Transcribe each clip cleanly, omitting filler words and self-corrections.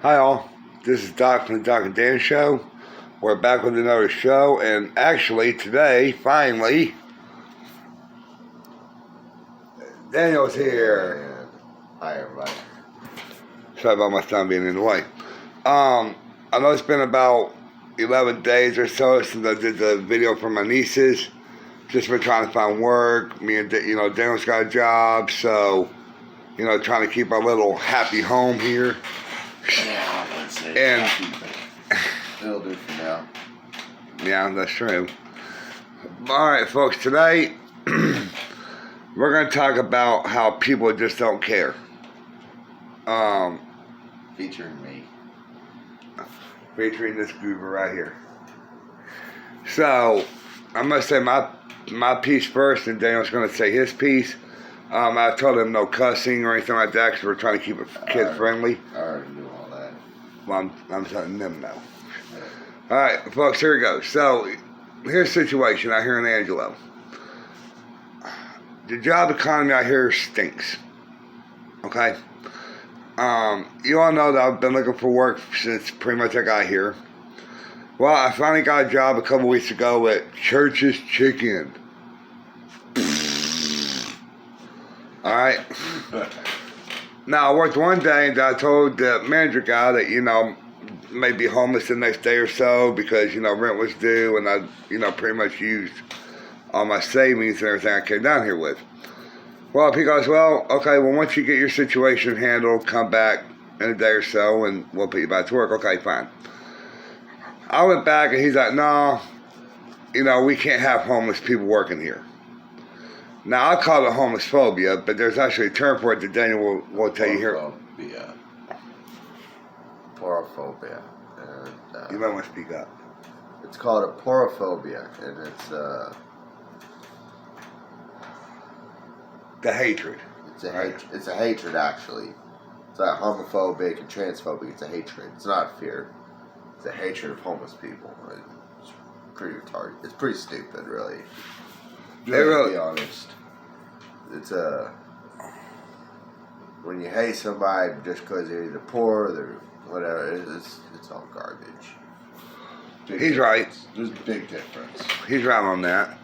Hi all, this is Doc from the Doc and Dan Show. We're back with another show, and actually today, finally, Daniel's here. Hi everybody. Sorry about my son being in the way. I know it's been about 11 days or so since I did the video for my nieces. Just been trying to find work. Me and Daniel's got a job, so trying to keep our little happy home here. Yeah, I would say And it'll do for now. yeah, that's true. All right, folks. Today we're going to talk about how people just don't care. Featuring me. Featuring this goober right here. So I'm going to say my piece first, and Daniel's going to say his piece. I told him no cussing or anything like that because we're trying to keep it kid friendly. I already knew all that. Well, I'm letting them know. All right, folks, here we go. So, here's the situation out here in Angelo. The job economy out here stinks. Okay? You all know that I've been looking for work since pretty much I got here. Well, I finally got a job a couple weeks ago at Church's Chicken. All right? Now, I worked one day and I told the manager guy that, may be homeless the next day or so because, rent was due and I, pretty much used all my savings and everything I came down here with. Well, he goes, well, okay, well, once you get your situation handled, come back in a day or so and we'll put you back to work. Okay, fine. I went back and he's like, no, we can't have homeless people working here. Now, I call it homeless phobia, but there's actually a term for it that Daniel will tell you here. Porophobia. You might want to speak up. It's called a porophobia, and it's The hatred. It's a hatred, actually. It's not homophobic and transphobic. It's a hatred. It's not fear. It's a hatred of homeless people. It's pretty retarded. It's pretty stupid, really. To be honest, it's when you hate somebody just because they're either poor or they're whatever, it's all garbage. He's right. There's a big difference. He's right on that.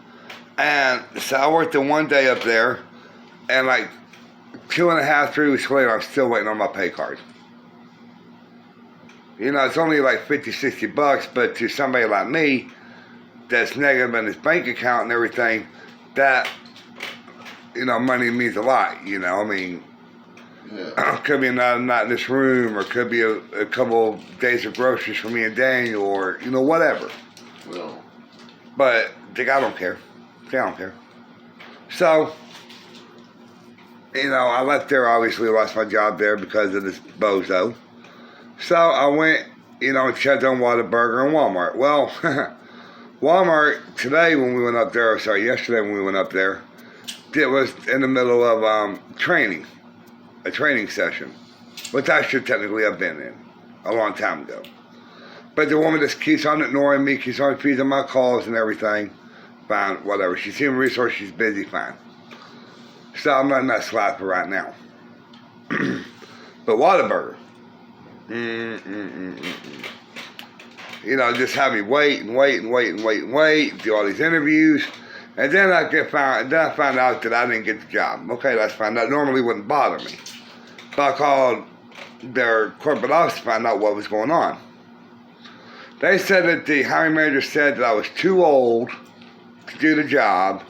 And so I worked the one day up there, and like 2.5, 3 weeks later, I'm still waiting on my pay card. It's only like $50, $60, but to somebody like me that's negative in his bank account and everything, that, money means a lot, Yeah. Could be not in this room, or could be a couple days of groceries for me and Daniel, or, whatever. Well. But I don't care. They don't care. So, I left there, obviously lost my job there because of this bozo. So I went, and checked on Whataburger and Walmart. Well, Walmart today yesterday when we went up there, it was in the middle of a training session, which I should technically have been in a long time ago. But the woman just keeps on ignoring me, keeps on refusing my calls and everything. Fine, whatever. She's human resource, she's busy, fine. So I'm letting that slap her right now. But Whataburger, just have me wait, do all these interviews, and then I found out that I didn't get the job. Okay, that's fine. That normally wouldn't bother me. But I called their corporate office to find out what was going on. They said that the hiring manager said that I was too old to do the job,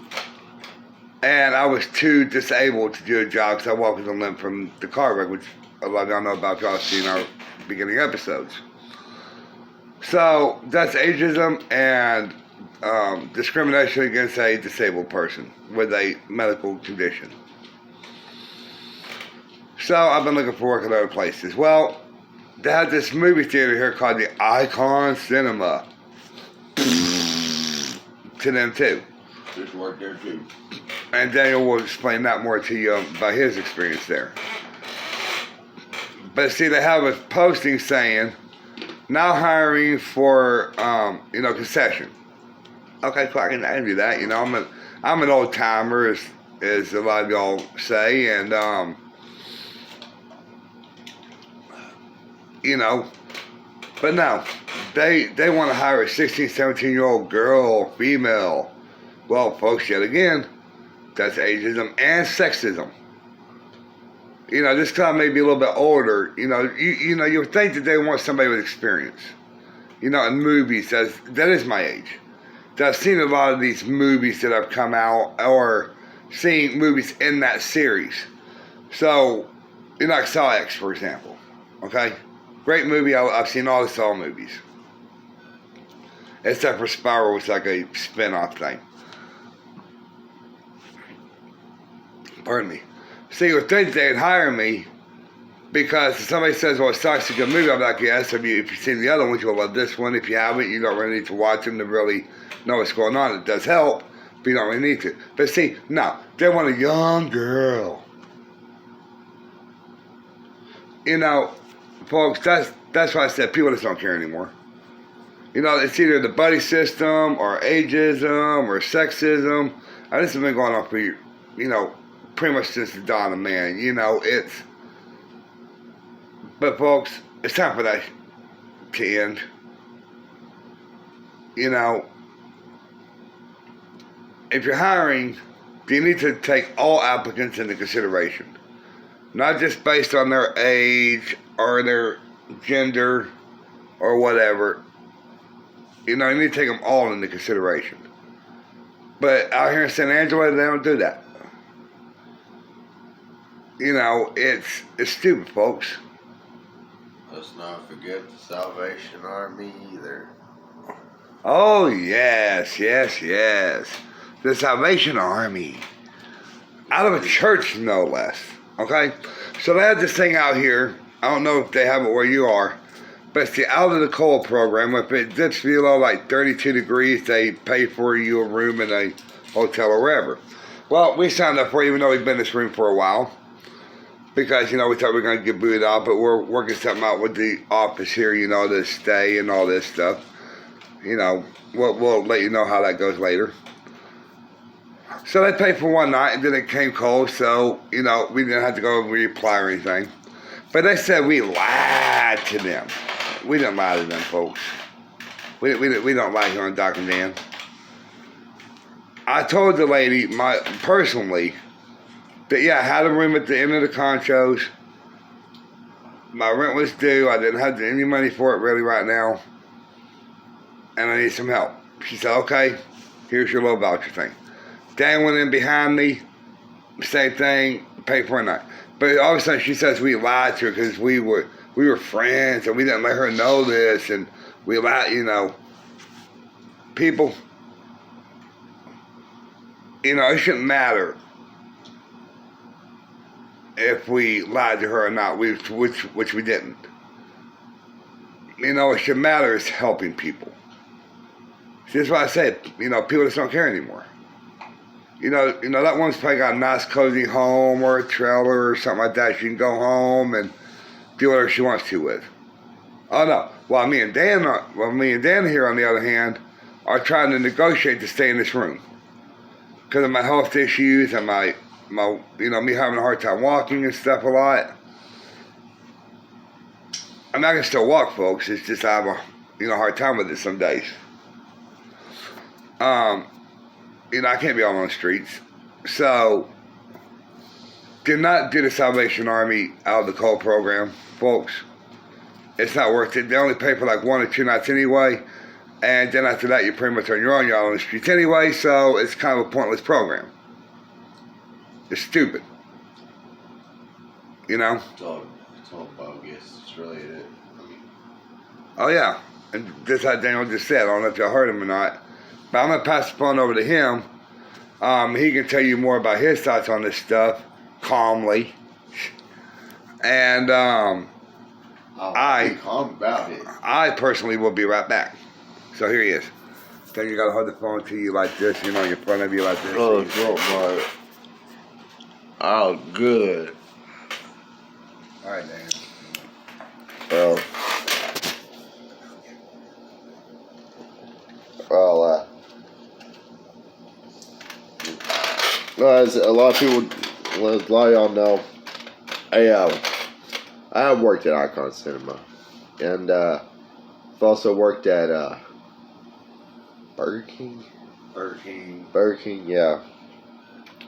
and I was too disabled to do the job because I walked with a limp from the car wreck, which a lot of y'all know about, y'all seen our beginning episodes. So that's ageism and discrimination against a disabled person with a medical condition. So I've been looking for work at other places. Well, they had this movie theater here called the Icon Cinema. To them too. Just work there too. And Daniel will explain that more to you about his experience there. But see, they have a posting saying, now hiring for, concession. Okay, cool, I can do that. I'm an old timer, as a lot of y'all say, and you know. But no, they want to hire a 16, 17-year-old girl, female. Well, folks, yet again, that's ageism and sexism. You know, this guy may be a little bit older. You know, you would think that they want somebody with experience. You know, in movies, that is my age. I've seen a lot of these movies that have come out, or seen movies in that series. So, you know, like Saw X, for example. Okay? Great movie. I've seen all the Saw movies. Except for Spiral, which is like a spin-off thing. Pardon me. So you would think they'd hire me because if somebody says, well, Saw X is a good movie, I'm like, yes, if you've seen the other ones, you'll love this one. If you haven't, you don't really need to watch them to really know what's going on. It does help, but you don't really need to. But see, no, they want a young girl. You know, folks, that's why I said people just don't care anymore. You know, it's either the buddy system or ageism or sexism. This has been going on for, you know, pretty much since the dawn of man. You know, but folks, it's time for that to end. You know, if you're hiring, you need to take all applicants into consideration. Not just based on their age or their gender or whatever. You know, you need to take them all into consideration. But out here in San Angelo, they don't do that. You know, it's stupid, folks. Let's not forget the Salvation Army either. Oh, yes. The Salvation Army. Out of a church, no less. Okay? So they have this thing out here. I don't know if they have it where you are. But it's the Out of the Cold program. If it dips below like 32 degrees, they pay for you a room in a hotel or wherever. Well, we signed up for it even though we've been in this room for a while. Because, you know, we thought we were going to get booted out, but we're working something out with the office here, you know, to stay and all this stuff. You know, we'll let you know how that goes later. So they paid for one night, and then it came cold, so, you know, we didn't have to go and reapply or anything. But they said we lied to them. We didn't lie to them, folks. We don't lie here on Doc and Dan. I told the lady, personally, that, yeah, I had a room at the end of the Conchos. My rent was due. I didn't have any money for it really right now. And I need some help. She said, okay, here's your little voucher thing. Dan went in behind me. Same thing, paid for a night. But all of a sudden she says we lied to her because we were friends and we didn't let her know this. And we lied, you know. People, you know, it shouldn't matter if we lied to her or not, which we didn't. You know, what should matter is helping people. See, that's why I said, you know, people just don't care anymore. You know, that one's probably got a nice cozy home or a trailer or something like that. She can go home and do whatever she wants to with. Oh no. Well, me and Dan here on the other hand are trying to negotiate to stay in this room because of my health issues and my you know, me having a hard time walking and stuff a lot. I mean, I can still walk, folks. It's just I have a hard time with it some days. You know, I can't be out on the streets. So, do not do the Salvation Army Out of the Cold program, folks. It's not worth it. They only pay for like 1 or 2 nights anyway. And then after that, you're pretty much on your own. You're out on the streets anyway. So, it's kind of a pointless program. It's stupid. You know? It's all bogus. It's really it. Oh, yeah. And this is how Daniel just said. I don't know if y'all heard him or not. But I'm going to pass the phone over to him. He can tell you more about his thoughts on this stuff calmly. And be calm about it. I personally will be right back. So here he is. Then you got to hold the phone to you like this, you know, in front of you like this. Oh, don't mind. Oh, good. All right, Dan. Well, as a lot of y'all know, I have worked at Icon Cinema And I've also worked at Burger King. Burger King, yeah.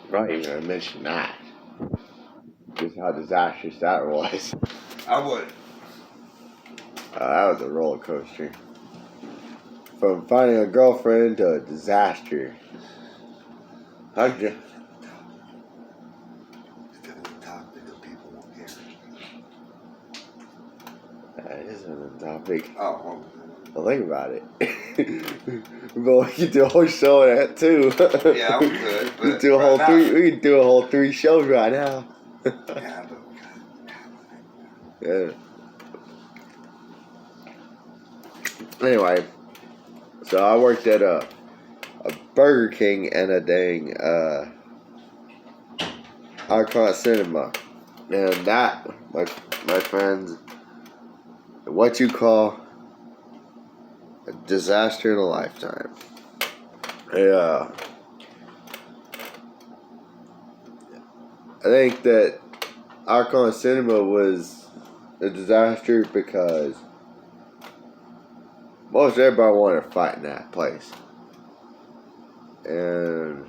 I'm not even gonna mention that. Just how disastrous that was. I would. That was a roller coaster. From finding a girlfriend to a disaster. How'd you? Still on the topic of people won't care. That isn't a topic. Oh, Well, think about it. But we could do a whole show on that too. yeah, we could. We But could do a right whole now- three. We could do a whole 3 shows right now. Yeah, but we got. Yeah. Anyway, so I worked at a Burger King and a dang Icon Cinema, and that my friends, what you call a disaster in a lifetime. Yeah. I think that Icon Cinema was a disaster because most everybody wanted to fight in that place. And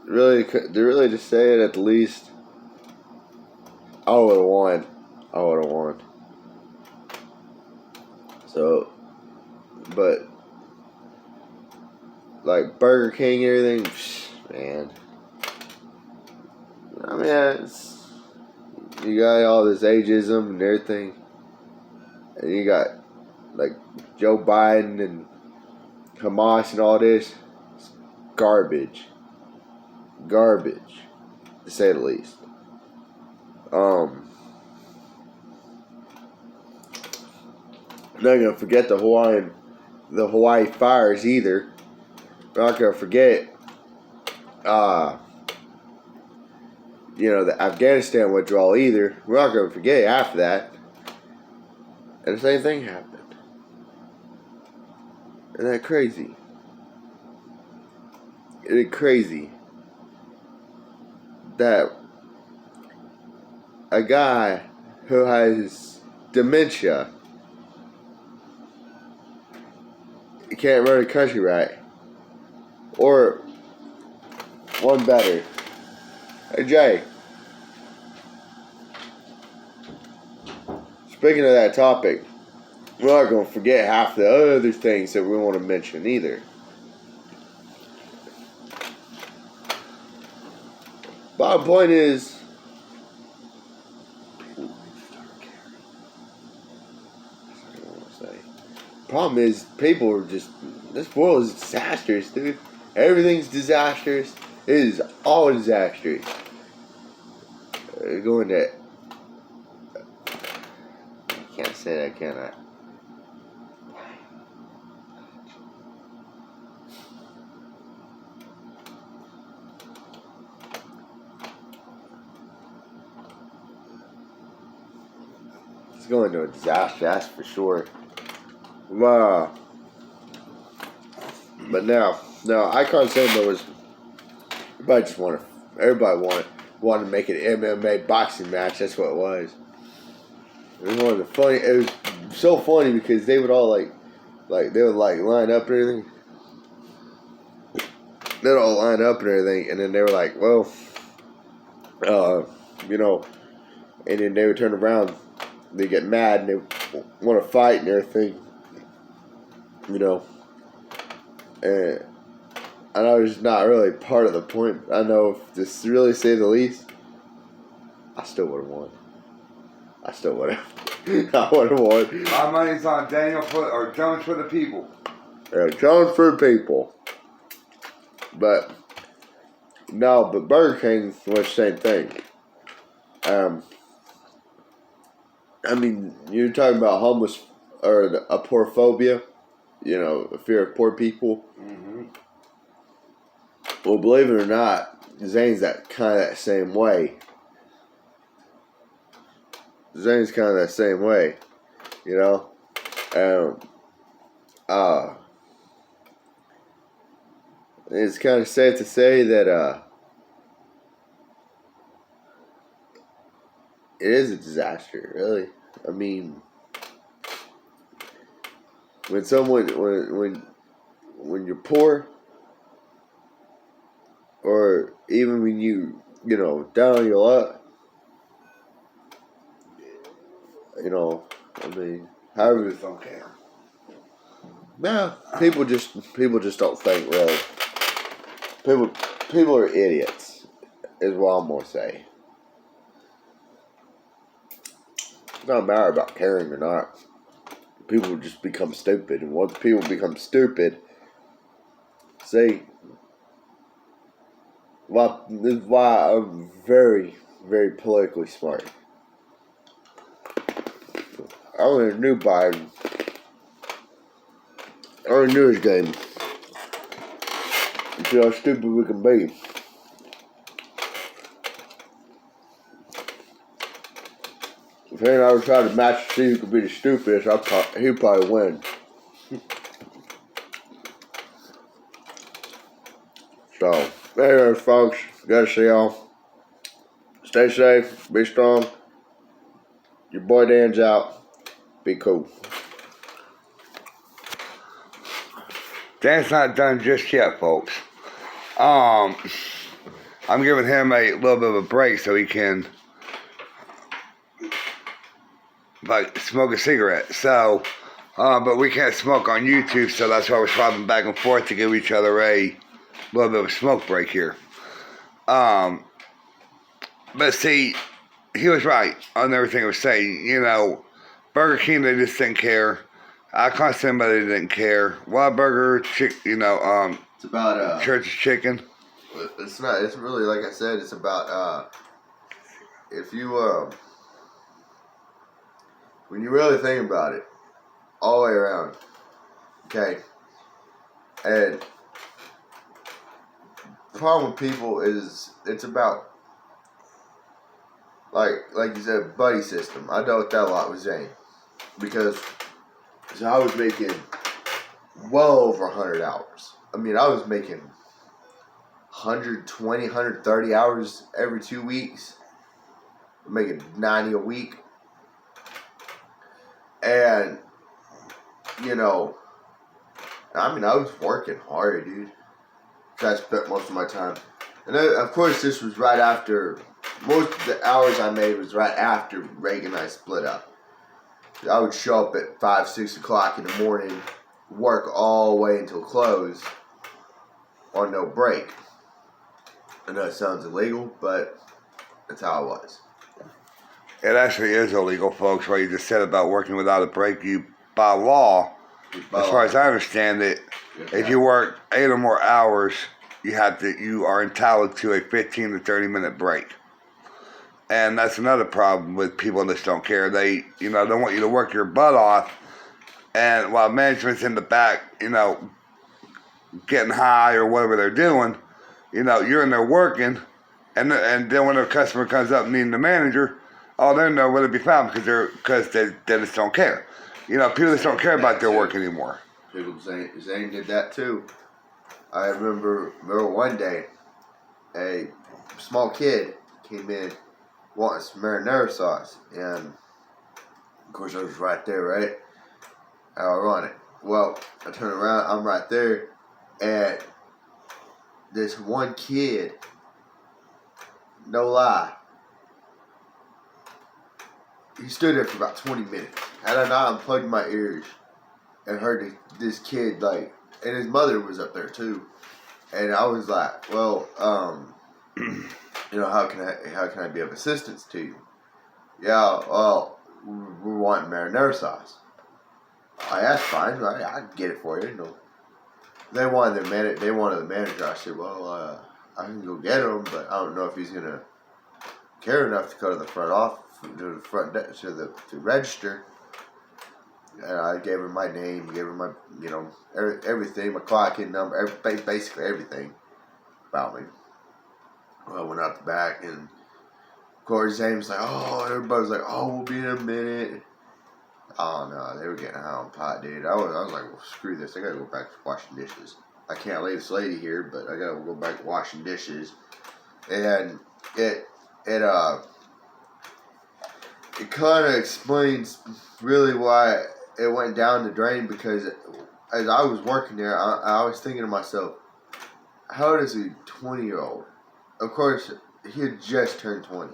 really, to say it at the least, I would have won. So, but like Burger King and everything, man. I mean, you got all this ageism and everything, and you got like Joe Biden and Hamas and all this. It's garbage, to say the least. I'm not gonna forget the Hawaii fires either. We're not gonna forget, the Afghanistan withdrawal either. We're not gonna forget after that. And the same thing happened. Isn't that crazy? It's crazy that a guy who has dementia can't run a country right. Or one better. Hey Jay. Speaking of that topic, we're not going to forget half the other things that we want to mention either. Bottom point is, problem is, people are just, this world is disastrous, dude. Everything's disastrous. It is all disastrous. Going to, I can't say that, can I? It's going to a disaster, that's for sure. But now, Icon Cinema was, everybody wanted to make an MMA boxing match. That's what it was. It was one of the funny. It was so funny because they would all they would line up and everything. They'd all line up and everything, and then they were like, well, and then they would turn around, they get mad and they want to fight and everything. And I know it's not really part of the point, but I know if this really say the least, I still would have won. I would have won. My money's on Jones for the people. Yeah, Jones for the people. But Burger King was the same thing. I mean, you're talking about homeless or a poor phobia, a fear of poor people. Mm-hmm. Well, believe it or not, Zane's that same way. Zane's kind of that same way, It's kind of safe to say that it is a disaster, really. I mean, when someone when you're poor, or even when you know down on your luck, you know, I mean, however, Just don't care. no, people just don't think really. People are idiots, is what I'm gonna say. It doesn't matter about caring or not. People just become stupid, and once people become stupid, see, this is why I'm very, very politically smart. I only knew Biden. I already knew his game. You see how stupid we can be. If he and I were trying to match to see who could be the stupidest, he'd probably win. So, anyway, folks, gotta see y'all. Stay safe, be strong. Your boy Dan's out. Be cool. Dan's not done just yet, folks. I'm giving him a little bit of a break so he can like smoke a cigarette. So, but we can't smoke on YouTube, so that's why we're swapping back and forth to give each other a little bit of a smoke break here. But see, he was right on everything he was saying. You know, Burger King, they just didn't care. Icon Cinema, they didn't care. Whataburger, It's about Church's Chicken. It's not. It's really like I said. It's about if you when you really think about it, all the way around. Okay, and the problem with people is it's about like you said, buddy system. I dealt with that a lot with Zane because I was making well over 100 hours. I mean, I was making 120, 130 hours every 2 weeks. I'm making 90 a week. And, you know, I mean, I was working hard, dude. I spent most of my time. And then, of course, this was right after, most of the hours I made was right after Reagan and I split up. I would show up at 5, 6 o'clock in the morning, work all the way until close on no break. I know it sounds illegal, but that's how it was. It actually is illegal, folks, what you just said about working without a break. You, by law, as far as I understand it, if you work 8 or more hours, you are entitled to a 15 to 30 minute break. And that's another problem with people that just don't care. They want you to work your butt off, and while management's in the back, getting high or whatever they're doing, you're in there working, and then when a customer comes up needing the manager, oh, they're nowhere to be found because they just don't care. People just don't care about their work anymore. People Zane did that too. I remember one day, a small kid came in wanting some marinara sauce, and of course I was right there, right? How ironic. Well, I turn around, I'm right there, and this one kid, no lie, he stood there for about 20 minutes. Had I not unplugged my ears and heard this kid, like, and his mother was up there too. And I was like, well, how can I be of assistance to you? Yeah, well, we're wanting marinara sauce. That's fine, right? I can get it for you. They wanted the manager. I said, well, I can go get him, but I don't know if he's gonna care enough to go to the front office, to the front desk, to register. And I gave her my name, gave her my, everything, my clock-in number, basically everything about me. Well, I went out the back, and of course, Zane's like, oh, everybody's like, oh, we'll be in a minute. Oh, no, they were getting high on pot, dude. I was like, well, screw this. I gotta go back to washing dishes. I can't leave this lady here, but I gotta go back to washing dishes. And it kind of explains really why it went down the drain, because as I was working there, I was thinking to myself, how does a 20-year-old, of course, he had just turned 20.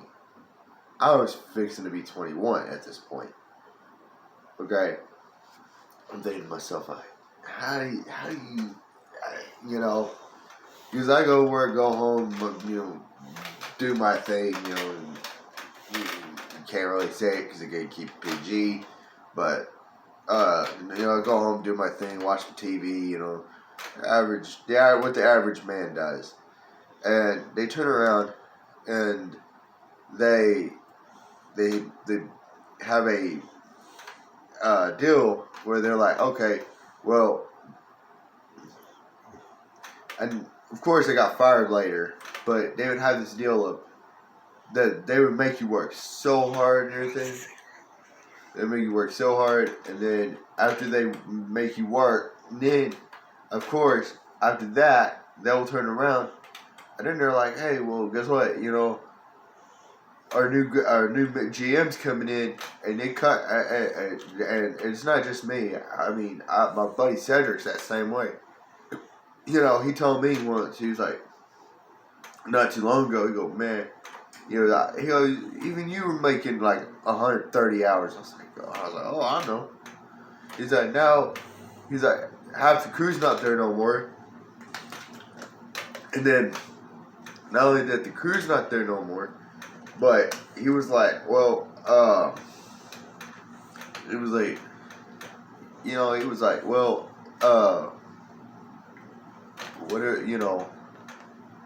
I was fixing to be 21 at this point. Okay? I'm thinking to myself, like, how do you, you know, because I go work, go home, you know, do my thing, you know, and you can't really say it because I gotta keep PG, but, you know, I go home, do my thing, watch the TV, you know, what the average man does. And they turn around and they have a deal where they're like, okay, well, and of course they got fired later, but they would have this deal of that they would make you work so hard and everything. They make you work so hard, and then after they make you work, then of course after that they'll turn around, and then they're like, hey, well, guess what? You know, our new GM's coming in, and they cut, and it's not just me. I mean, my buddy Cedric's that same way. You know, he told me once, he was like, not too long ago, he go, man, you know, he goes, even you were making like 130 hours. I was like, oh, I know. He's like, now, he's like, half the crew's not there no more. And then, not only that the crew's not there no more, but he was like, well, it was like, you know, he was like, well, what are, you know,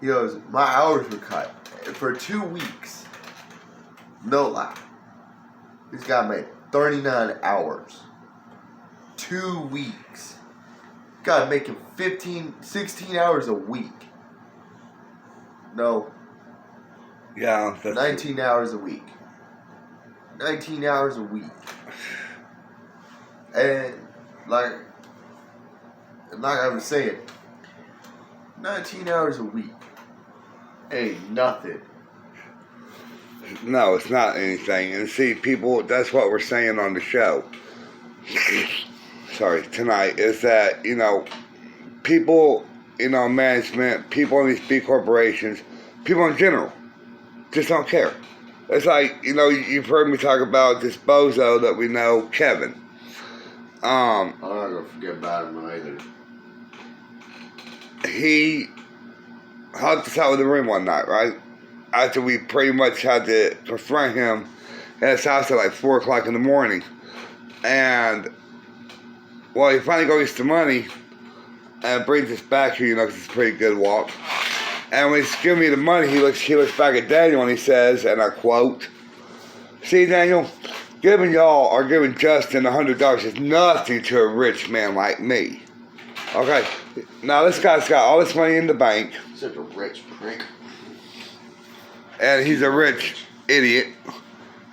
he goes, my hours were cut for 2 weeks. No lie. This guy made 39 hours. 2 weeks. God making 16 hours a week. No. Yeah. 19 hours a week. 19 hours a week. And like I was saying, 19 hours a week ain't nothing. No, it's not anything. And see, people, that's what we're saying on the show. Sorry, tonight, is that, you know, people, you know, management, people in these big corporations, people in general, just don't care. It's like, you know, you've heard me talk about this bozo that we know, Kevin. I'm not gonna forget about him either. He helped us out with the room one night, right? After we pretty much had to confront him at his house at like 4 o'clock in the morning. And, well, he finally goes the money and brings us back here, you know, because it's a pretty good walk. And when he's giving me the money, he looks back at Daniel and he says, and I quote, "See, Daniel, giving y'all or giving Justin $100 is nothing to a rich man like me." Okay, now this guy's got all this money in the bank. Such a rich prick. And he's a rich idiot,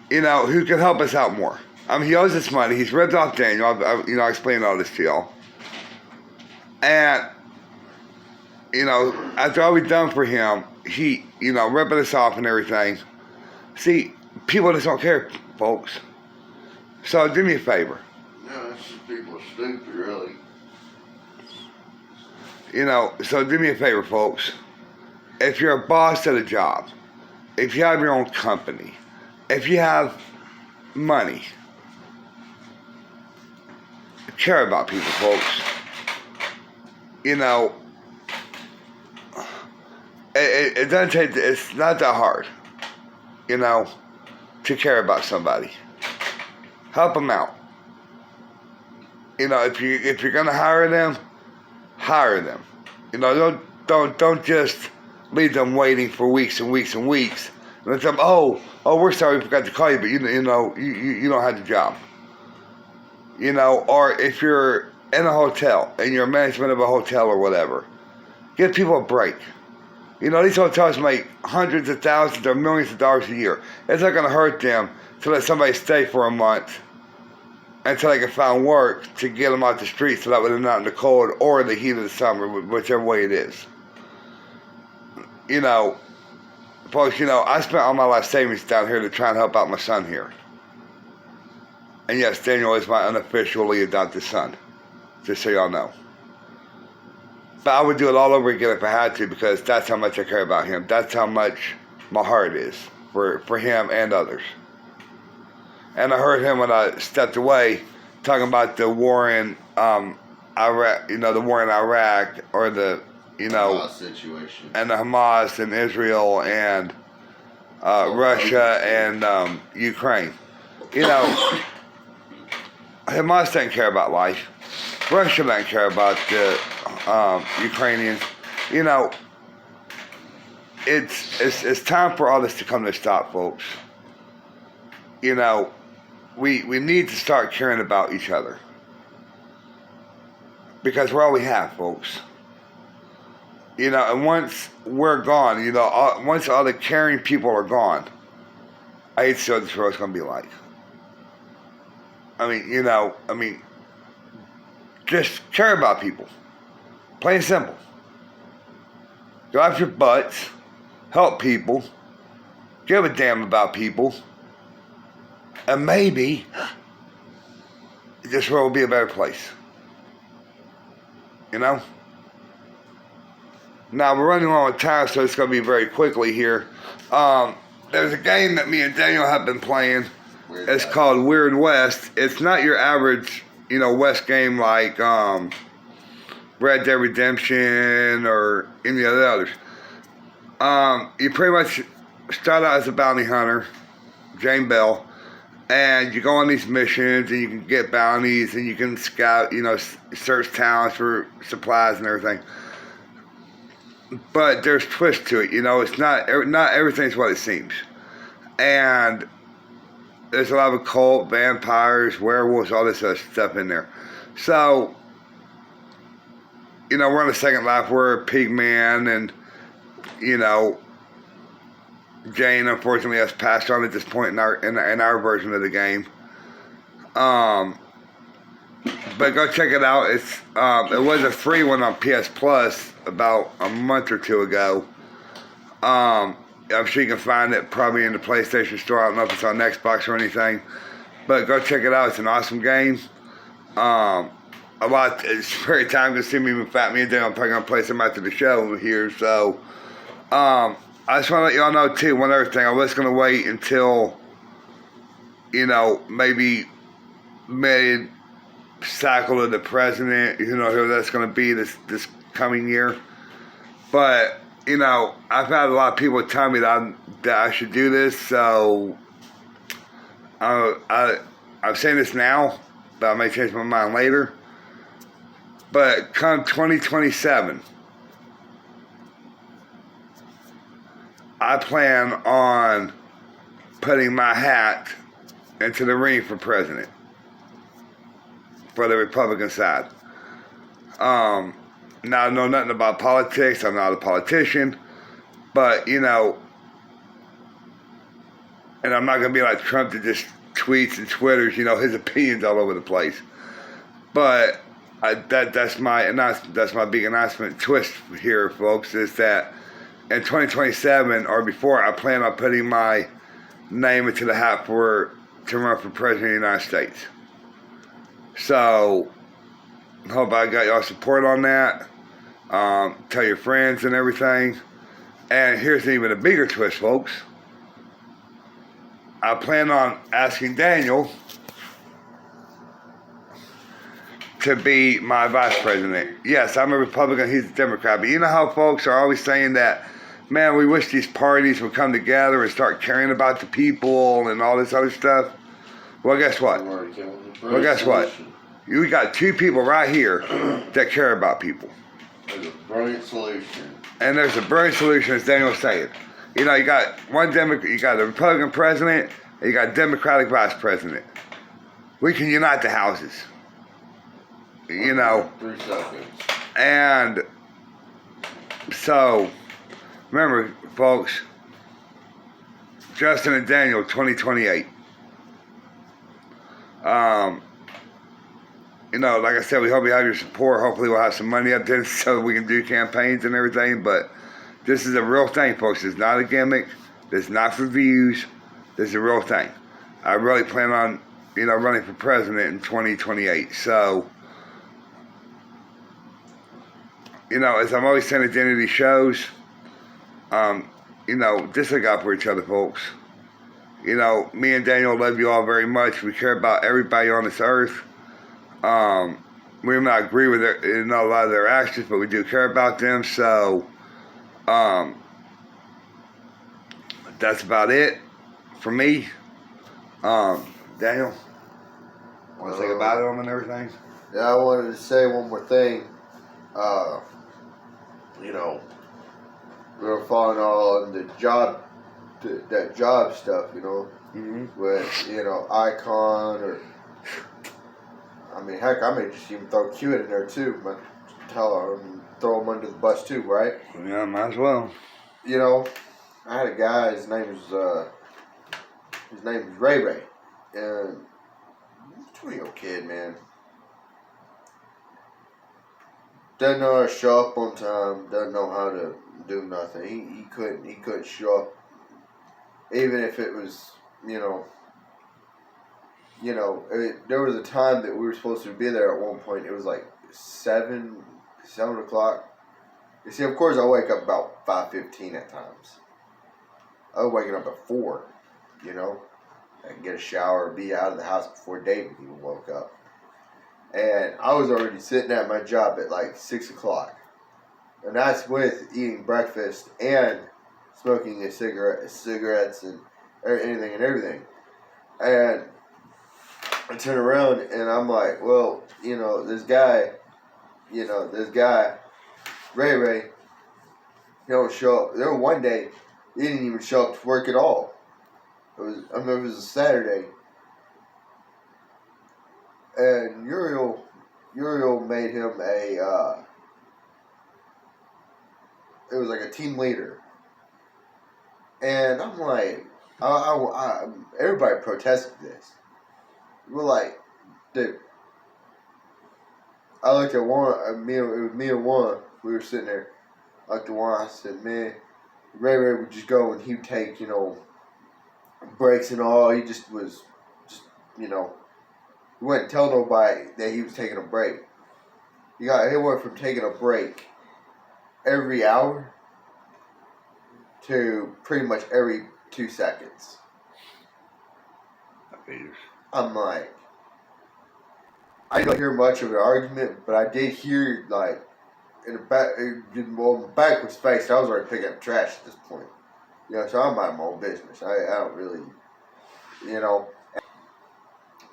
you know, who can help us out more. I mean, he owes us money. He's ripped off Daniel. I explained all this to y'all. And, you know, after all we've done for him, he, you know, ripping us off and everything. See, people just don't care, folks. So do me a favor. No, it's just people are stupid, really. You know, so do me a favor, folks. If you're a boss at a job, if you have your own company, if you have money, care about people, folks. You know, it doesn't take, it's not that hard, you know, to care about somebody. Help them out. You know, if you're gonna hire them, hire them. You know, don't just leave them waiting for weeks and weeks and weeks. And let them, oh, we're sorry we forgot to call you, but you know, you don't have the job. You know, or if you're in a hotel and you're management of a hotel or whatever, give people a break. You know, these hotels make hundreds of thousands or millions of dollars a year. It's not going to hurt them to let somebody stay for a month until they can find work to get them out the street so that way they're not in the cold or in the heat of the summer, whichever way it is. You know, folks, you know, I spent all my life savings down here to try and help out my son here. And yes, Daniel is my unofficially adopted son. Just so y'all know. But I would do it all over again if I had to, because that's how much I care about him. That's how much my heart is for him and others. And I heard him when I stepped away talking about the war in Iraq, the war in Iraq, or the, Hamas situation. and the Hamas and Israel and Russia and Ukraine. Hamas doesn't care about life. Russia doesn't care about the Ukrainians. It's time for all this to come to a stop, folks. We need to start caring about each other. Because we're all we have, folks. And once we're gone, once all the caring people are gone, I hate to see what this world's going to be like. Just care about people. Plain and simple. Go off your butts. Help people. Give a damn about people. And maybe this world will be a better place. Now we're running on with time, so it's going to be very quickly here. There's a game that me and Daniel have been playing. It's called Weird West. It's not your average, West game like Red Dead Redemption or any of the others. You pretty much start out as a bounty hunter, Jane Bell, and you go on these missions and you can get bounties and you can scout, search towns for supplies and everything. But there's twists to it, it's not everything's what it seems. And there's a lot of occult, vampires, werewolves, all this other stuff in there. So, we're on the second lap. We're a pig man, and, Jane, unfortunately, has passed on at this point in our version of the game. But go check it out. It was a free one on PS Plus about a month or two ago. I'm sure you can find it probably in the PlayStation Store. I don't know if it's on Xbox or anything. But go check it out. It's an awesome game. It's very time consuming. In fact, me and Dan, I'm probably going to play some after the show here. So, I just want to let y'all know, too, one other thing. I was going to wait until, maybe mid-cycle of the president, who that's going to be this coming year. But, I've had a lot of people tell me that I should do this, so I'm saying this now, but I may change my mind later. But come 2027, I plan on putting my hat into the ring for president, for the Republican side. Now, I know nothing about politics. I'm not a politician. But, and I'm not going to be like Trump that just tweets and twitters, his opinions all over the place. But that's my big announcement twist here, folks, is that in 2027 or before, I plan on putting my name into the hat to run for president of the United States. So, hope I got y'all support on that. Tell your friends and everything. And here's even a bigger twist, folks. I plan on asking Daniel to be my vice president. Yes, I'm a Republican, he's a Democrat. But you know how folks are always saying that, man, we wish these parties would come together and start caring about the people and all this other stuff? Well, guess what? You got two people right here that care about people. There's a brilliant solution. And there's a brilliant solution, as Daniel was saying. You got you got a Republican president, and you got a Democratic vice president. We can unite the houses. 3 seconds. And so, remember, folks, Justin and Daniel, 2028. Like I said, we hope you have your support. Hopefully we'll have some money up there so we can do campaigns and everything. But this is a real thing, folks. It's not a gimmick. It's not for views. This is a real thing. I really plan on running for president in 2028. So, as I'm always saying at the end of these shows, just look out for each other, folks. Me and Daniel love you all very much. We care about everybody on this earth. We may not agree with a lot of their actions, but we do care about them. So, that's about it for me. Daniel, want to say about it and everything? Yeah, I wanted to say one more thing. We were following all on the job, that job stuff, Mm-hmm. with, Icon or, heck, I may just even throw Q in there too, but throw him under the bus too, right? Yeah, might as well. I had a guy, his name is Ray Ray, and he's a 20-year-old kid, man. Doesn't know how to show up on time. Doesn't know how to do nothing. He couldn't show up, even if it was there was a time that we were supposed to be there at one point. It was like 7 o'clock. You see, of course, I wake up about 5:15 at times. I was waking up at 4. I can get a shower, be out of the house before David even woke up. And I was already sitting at my job at like 6 o'clock. And that's with eating breakfast and smoking cigarettes and anything and everything. And I turn around and I'm like, well, this guy, Ray Ray, he don't show up. There was one day, he didn't even show up to work at all. It was a Saturday. And Uriel made him it was like a team leader. And I'm like, everybody protested this. We're like, dude. I looked at Juan, it was me and Juan, we were sitting there. I looked at Juan, I said, man, Ray Ray would just go and he'd take, breaks and all. He just was, he wouldn't tell nobody that he was taking a break. He went from taking a break every hour to pretty much every 2 seconds. I'm like, I didn't hear much of an argument, but I did hear, like, in the back was faced. I was already picking up trash at this point. So I'm out of my own business. I don't really,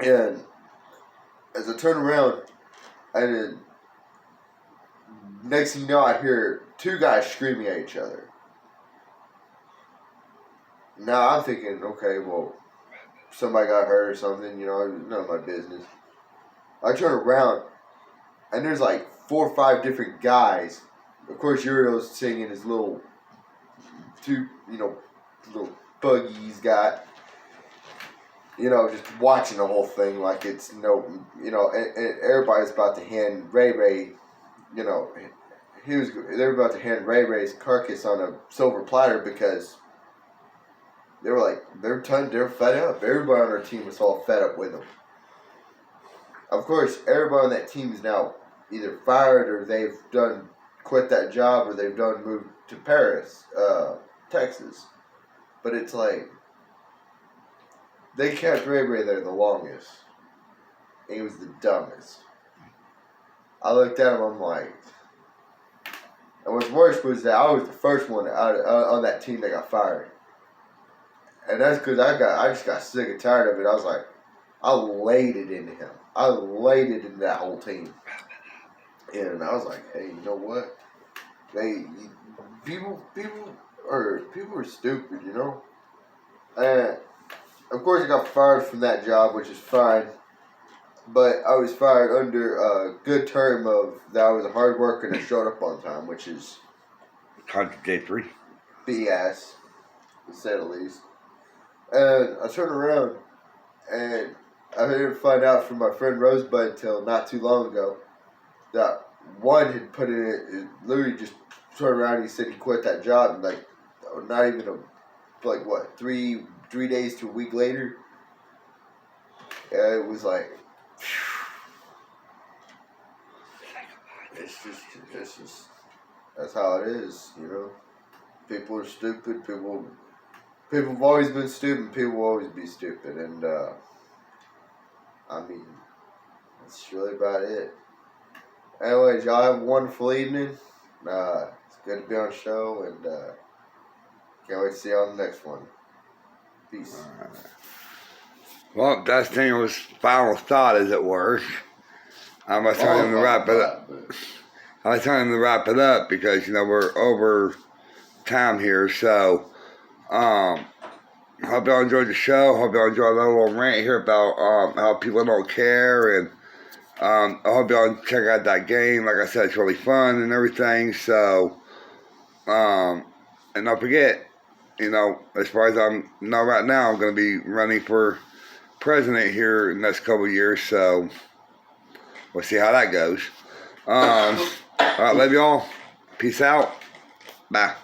And as I turn around, and then next thing you know, I hear 2 guys screaming at each other. Now I'm thinking, okay, well, somebody got hurt or something, none of my business. I turn around, and there's like 4 or 5 different guys. Of course, Uriel's singing his little buggy he's got. Just watching the whole thing like it's and everybody's about to hand Ray Ray, they were about to hand Ray Ray's carcass on a silver platter because they were like, they're fed up. Everybody on our team was all fed up with him. Of course, everybody on that team is now either fired or they've quit that job or they've moved to Paris, Texas. But it's like, they kept Ray Ray there the longest. And he was the dumbest. I looked at him, I'm like, and what's worse was that I was the first one on that team that got fired. And that's because I just got sick and tired of it. I was like, I laid it into him. I laid it into that whole team. And I was like, hey, you know what? People are stupid, And of course I got fired from that job, which is fine. But I was fired under a good term of that I was a hard worker and I showed up on time, which is contradictory. BS, to say the least. And I turned around and I didn't find out from my friend Rosebud until not too long ago that one had put it literally just turned around and he said he quit that job and like not even 3 days to a week later Yeah, it was like, it's just, that's how it is, you know. People are stupid. People have always been stupid. People will always be stupid, and I mean, that's really about it. Anyways, y'all have a wonderful evening. It's good to be on the show, and can't wait to see you on the next one. Peace. Well, that's Daniel's final thought, as it were. I'm gonna tell him to wrap it up. I was telling him to wrap it up because, you know, we're over time here. So, hope y'all enjoyed the show. Hope y'all enjoyed a little rant here about how people don't care. And I hope y'all check out that game. Like I said, it's really fun and everything. So, and don't forget, you know, as far as I know right now, I'm going to be running for president here in the next couple of years. So, we'll see how that goes. All right, love y'all. Peace out. Bye.